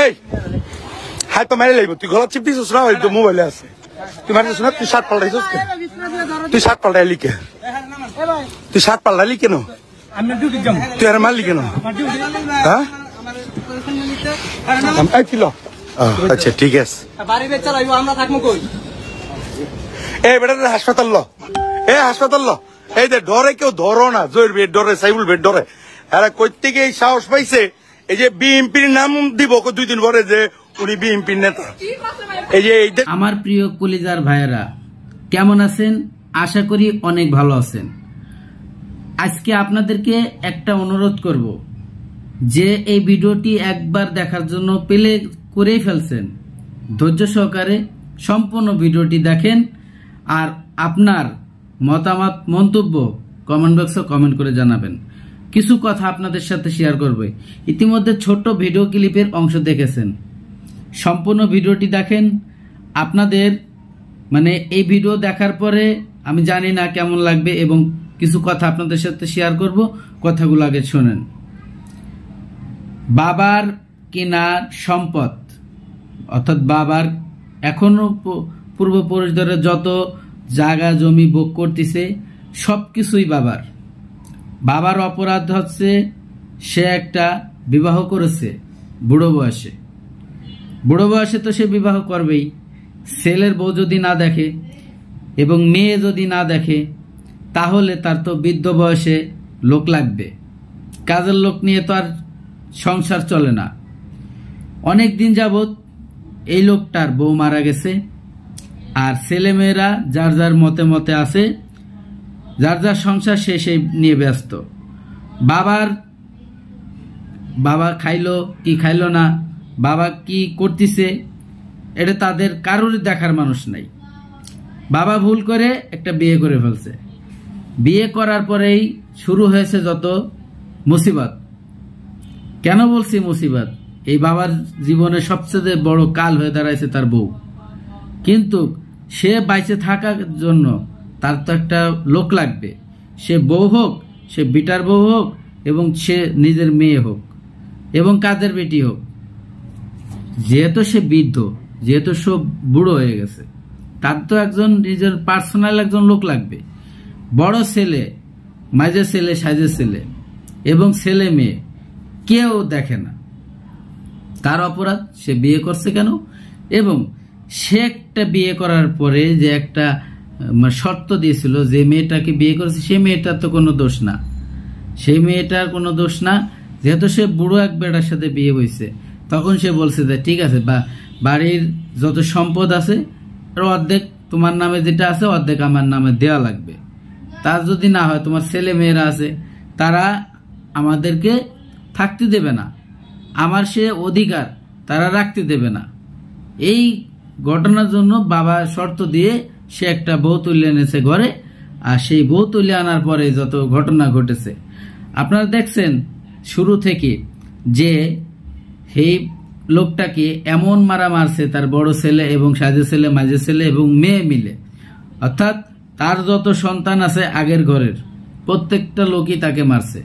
এই হাই তো মারি লাগবো, তুই গলা চিপ দিছিস না? ওই তো মোবাইলে আছে। তুই মারিস না? তুই শার্ট পাল্টাইছিস কেন? তুই শার্ট পাল্টাইলি কে? তুই শার্ট পাল্টাইলি কেন? তুই আর মারলি কেন? হ্যাঁ ছিল। আচ্ছা ঠিক আছে। এই বেটা হাসপাতাল ল, এ হাসপাতাল ল। এই যে ডরে কেউ ধরো না, জয়ের বেড ডরে, সাইবুল বেড ডরে। এরা কই থেকে এই সাহস পাইছে? এই যে বিএনপির নাম দিব 2 দিন পরে যে উনি বিএনপির নেতা। এই যে আমার প্রিয় কলিজার ভাইয়েরা কেমন আছেন? আশা করি অনেক ভালো আছেন। আজকে আপনাদেরকে একটা অনুরোধ করব যে এই ভিডিওটি একবার দেখার জন্য প্লে করেই ফেলছেন, ধৈর্য সহকারে সম্পূর্ণ ভিডিওটি দেখেন আর আপনার মতামত মন্তব্য কমেন্ট বক্সে কমেন্ট করে জানাবেন। কিছু কথা আপনাদের সাথে শেয়ার করবে। ইতিমধ্যে ছোট্ট ভিডিও ক্লিপের অংশ দেখেছেন, সম্পূর্ণ ভিডিওটি দেখেন। আপনাদের মানে এই ভিডিও দেখার পরে আমি জানি না কেমন লাগবে এবং কিছু কথা আপনাদের সাথে শেয়ার করব। কথাগুলো আগে শোনেন। বাবার কেনা সম্পদ অর্থাৎ বাবার এখনো পূর্বপুরুষদের যত জায়গা জমি ভোগ করতেছে সবকিছুই বাবার। বাবার অপরাধ হচ্ছে সে একটা বিবাহ করেছে বুড়ো বয়সে। বুড়ো বয়সে তো সে বিবাহ করবেই। ছেলের বউ যদি না দেখে এবং মেয়ে যদি না দেখে তাহলে তার তো বৃদ্ধ বয়সে লোক লাগবে। কাজের লোক নিয়ে তো আর সংসার চলে না। অনেক দিন যাবৎ এই লোকটার বউ মারা গেছে আর ছেলেমেয়েরা যার যার মতে মতে আছে, যার যার সংসার সে সেই নিয়ে ব্যস্ত। বাবা খাইলো কি খাইলো না, বাবা কি করতেছে এটা তাদের কারোর দেখার মানুষ নাই। বাবা ভুল করে একটা বিয়ে করে ফেলছে। বিয়ে করার পরেই শুরু হয়েছে যত মুসিবত। কেন বলছি মুসিবত? এই বাবার জীবনে সবচেয়ে বড় কাল হয়ে দাঁড়াইছে তার বউ। কিন্তু সে বাইচে থাকার জন্য তার তো একটা লোক লাগবে। সে বউ হোক, সে বিটার বউ হোক এবং সে নিজের মেয়ে হোক এবং কাদের বেটি হোক। যেহেতু সে বৃদ্ধ, যেহেতু সব বুড়ো হয়ে গেছে, তার তো একজন নিজের পার্সোনাল একজন লোক লাগবে। বড় ছেলে, মাঝে ছেলে, সাইজে ছেলে এবং ছেলে মেয়ে কেউ দেখে না। তার অপরাধ সে বিয়ে করছে কেন? এবং সে একটা বিয়ে করার পরে যে একটা শর্ত দিয়েছিল যে মেয়েটাকে বিয়ে করেছে সে মেয়েটার তো কোনো দোষ না। সেই মেয়েটার কোনো দোষ না, যেহেতু সে বুড়ো এক বেটার সাথে বিয়ে হয়েছে। তখন সে বলছে যে ঠিক আছে, বা বাড়ির যত সম্পদ আছে অর্ধেক তোমার নামে যেটা আছে অর্ধেক আমার নামে দেওয়া লাগবে। তার যদি না হয়, তোমার ছেলে মেয়েরা আছে তারা আমাদেরকে থাকতে দেবে না, আমার সে অধিকার তারা রাখতে দেবে না। এই ঘটনার জন্য বাবা শর্ত দিয়ে সে একটা বউ তুলে এনেছে ঘরে। আর সেই বউ তুলে আনার পরে যত ঘটনা ঘটেছে আপনারা দেখছেন শুরু থেকে, যে এই লোকটাকে এমন মারা মারছে তার বড় ছেলে এবং সাজে ছেলে, মাঝে ছেলে এবং মেয়ে মিলে। অর্থাৎ তার যত সন্তান আছে আগের ঘরের প্রত্যেকটা লোকই তাকে মারছে।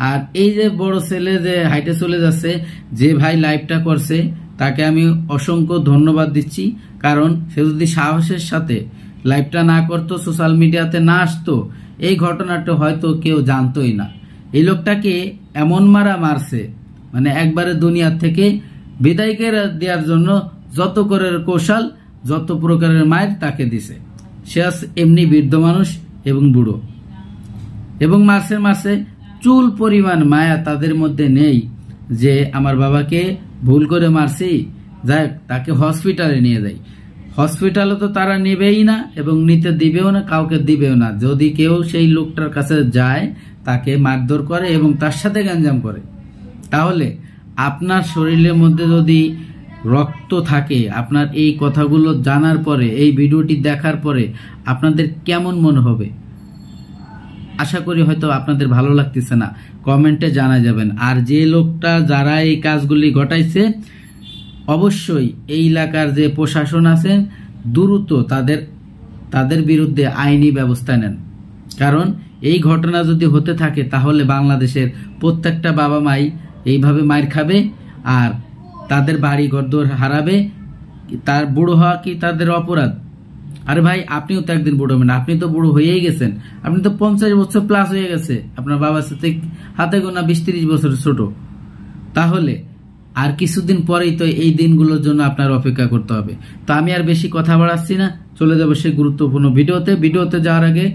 আর এই যে বড় ছেলে যে হাইটে চলে যাচ্ছে, যে ভাই লাইভটা করছে তাকে আমি অসংখ্য ধন্যবাদ দিচ্ছি। কারণ সে যদি সাহসের সাথে লাইভটা না করতো, সোশ্যাল মিডিয়াতে না আসতো, এই ঘটনাটা হয়তো কেউ জানতোই না। এই লোকটাকে এমন মারা মারছে মানে একবারে দুনিয়া থেকে বিদায় করে দেওয়ার জন্য যত করে কৌশল, যত প্রকারের মায়ের তাকে দিছে। সে এমনি বৃদ্ধ মানুষ এবং বুড়ো, এবং মারছে চুল পরিমাণ মায়া তাদের মধ্যে নেই যে আমার বাবাকে ভুল করে মারছি, যাই তাকে হসপিটালে নিয়ে যাই। হসপিটালে তো তারা নেবেই না এবং নিতে দিবেও না, কাউকে দিবেও না। যদি কেউ সেই লোকটার কাছে যায় তাকে মারধর করে এবং তার সাথে গ্যাঞ্জাম করে। তাহলে আপনার শরীরের মধ্যে যদি রক্ত থাকে, আপনার এই কথাগুলো জানার পরে, এই ভিডিওটি দেখার পরে আপনাদের কেমন মনে হবে? আশা করি হয়তো আপনাদের ভালো লাগতেছে না, কমেন্টে জানা যাবেন। আর যে লোকটা যারা এই কাজগুলি ঘটাইছে অবশ্যই এই এলাকার যে প্রশাসন আছেন দ্রুত তাদের বিরুদ্ধে আইনি ব্যবস্থা নেন। কারণ এই ঘটনা যদি হতে থাকে তাহলে বাংলাদেশের প্রত্যেকটা বাবা মাই এইভাবে মার খাবে আর তাদের বাড়ি ঘরদোর হারাবে, তার বুড়ো হওয়া কি তাদের অপরাধ? আরে ভাই, আপনিও তো একদিন বুড়ো হবেন, আপনি তো বুড়ো হয়েই গেছেন, আপনি তো 50 বছর প্লাস হয়ে গেছে, আপনার বাবার সাথে হাতে গোনা 20-30 বছর ছোট। তাহলে আর কিছুদিন পরেই তো এই দিনগুলোর জন্য আপনার অপেক্ষা করতে হবে। তো আমি আর বেশি কথা বাড়াচ্ছি না, চলে যাবো সেই গুরুত্বপূর্ণ ভিডিওতে যাওয়ার আগে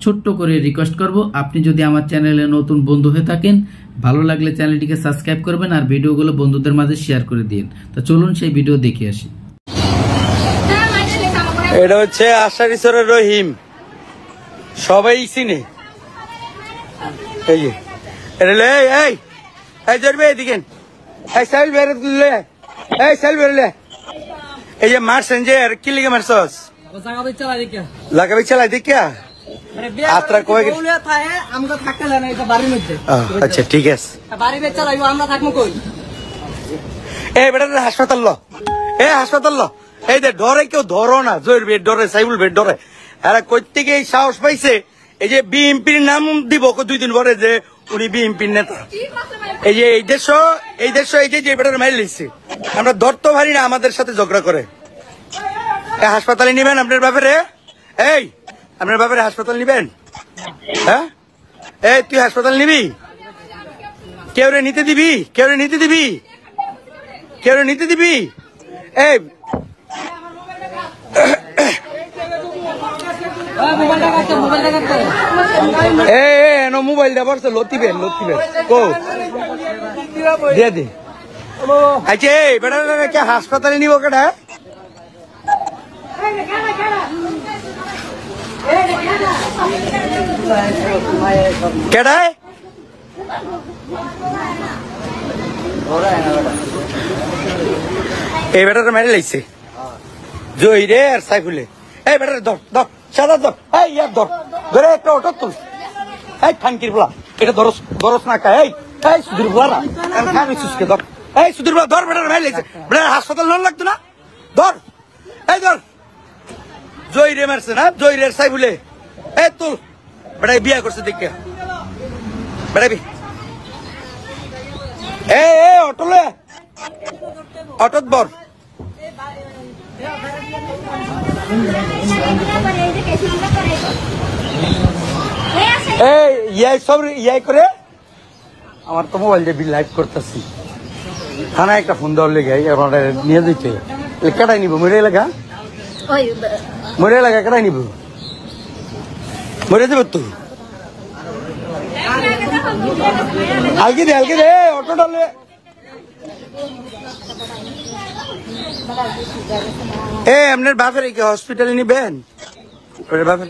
ছোট্ট করে রিকোয়েস্ট করব, আপনি যদি আমার চ্যানেলে নতুন বন্ধু হয়ে থাকেন, ভালো লাগলে চ্যানেলটিকে সাবস্ক্রাইব করবেন আর ভিডিওগুলো বন্ধুদের মাঝে শেয়ার করে দিন। তো চলুন সেই ভিডিও দেখে আসি। এটা হচ্ছে আশারিসরের রহিম, সবাই চিনে। এই যে এটা এই জরবে এদিকে এই সাইল বের দিলে, এই সাইল বেরলে, এই যে মারছেন যে আর কি লিগে মারছস? লাগাবি চালাই দেখিয়া আত্রা কই গেছে? আমরা থাকতে না, এটা বাড়ির মধ্যে। আচ্ছা ঠিক আছে, বাড়ি বেচা লাগবে, আমরা থাকবো কই? এই বেটা হাসপাতাল ল, এই হাসপাতাল ল। এই যে ডরে কেউ ধরো না, জয়ের বেড ডরে, সাইবুল বেড ডরে। এরা কই থেকে এই সাহস পাইছে? এই যে বিএনপির নাম দিব 2 দিন পরে যে উনি বিএনপির নেতা। এই যে এই দেশ এই যে বেটার মাইল লিখছে, আমরা ধরতে পারি না, আমাদের সাথে ঝগড়া করে। হাসপাতালে নিবেন আপনার ব্যাপারে? এই আপনার ব্যাপারে হাসপাতাল নিবেন? হ্যাঁ, এই তুই হাসপাতাল নিবি? কেউ রে নিতে দিবি? কেউ রে নিতে দিবি? কেউ রে নিতে দিবি? এই মোবাইলটা পড়ছে, লতিবেন কো দিয়ে দে। আচ্ছা এই বেটা হাসপাতালে নিব কেটা? কেডায়? এই বেটাটা মেরে লাইছে জয় রে আর সাইফুলে। এই বেটার ধর ধর, সাদা ধর, এই ইয়ার ধর, ধরে একটা অটো তুল। এই থানকির বলা, এটা ধরস না কা? এই সুধীর বলা না খাবি সুস্কে ধর, এই সুধীর বলা ধর, বেটার মেরে লাইছে। বেটার হাসপাতাল নন লাগতো না? ধর, এই ধর। জয় রে মারছে না, জয় রে সাইফুলে। এই তুল, বেটাই বিয়া করছে দেখে, বেড়াবি। এই অটো লে, অটোত বর। এই ইয়াই সব ইয়াই করে। আমার তো মোবাইল দিয়ে বিল লাইভ করতেছি, থানায় একটা ফোন দেওয়ার লেগে নিয়ে দিতে। কেটাই নিব? মরে এলাকা, মরে এলাকা কেটাই নিব? মরে দেব তো আলকে দে অটোটা লে। আপনার বাপের কি হসপিটালে নিবেন? বাপের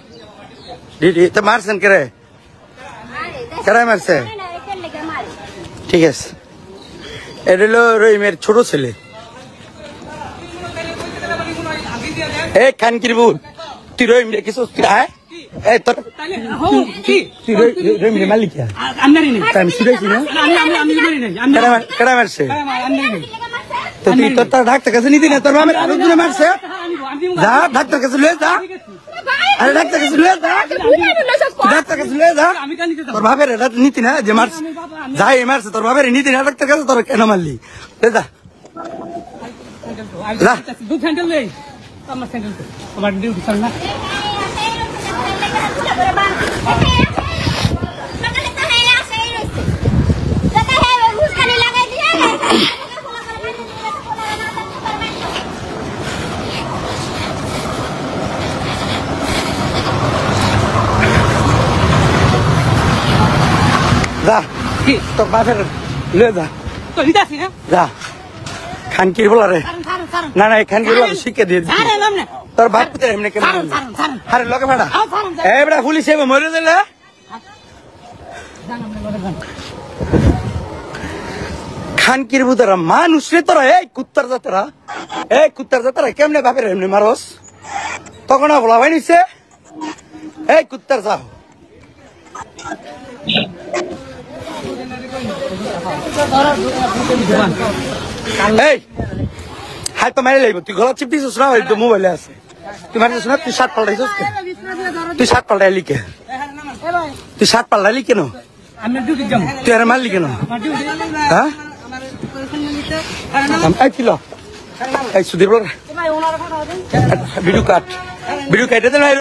দিদি তো মারছেন কেরে? কেরাই মারছে? ঠিক আছে, এটা হলো রহিমের ছোট ছেলে। এই খানকির বুল, তুই রহিম রে কিছু মালিক কেরা মারছে? তোর ডাক্তার কাছে নিতি না? তোর মামের আরো দূরে মারছে, যা ডাক্তার কাছে লয়ে যা। আরে ডাক্তার কাছে লয়ে যা, ডাক্তার কাছে লয়ে যা। তোর ভাবের নীতি না যে মারছে, যাই মারছে তোর ভাবের নীতি না ডাক্তার কাছে, তোর কেন মারলি? যা আমার ডিউটি চল না। যা তোর বাপের লয়ে যা, যা খানকির বলা রে। না না, খানকির বলা শিখে দিয়ে তোর বাপ এমনি কেমন? আরে লগে ভাড়া এবার পুলিশ এবার মরে দিলে খানকির বুতারা মানুষ রে তোরা। এই কুত্তার জাতারা কেমনে বাপের এমনি মারস? তখন বলা ভাই নিছে এই কুত্তার যাও। এই হাই তো মারি লাগবে, তুই গলা চিপটিস না? ওই তো মোবাইলে আছে, তুই মারিস না? তুই শার্ট পাল্টাইছিস? তুই শার্ট পাল্টাইলি কে? তুই শার্ট পাল্টাইলি কেন? তুই আর মারলি কেন? হ্যাঁ এই ছিল এই সুধীর বল ভাই ওনার কথা ভিডিও কাট ভিডিও কেটে দেন ভাই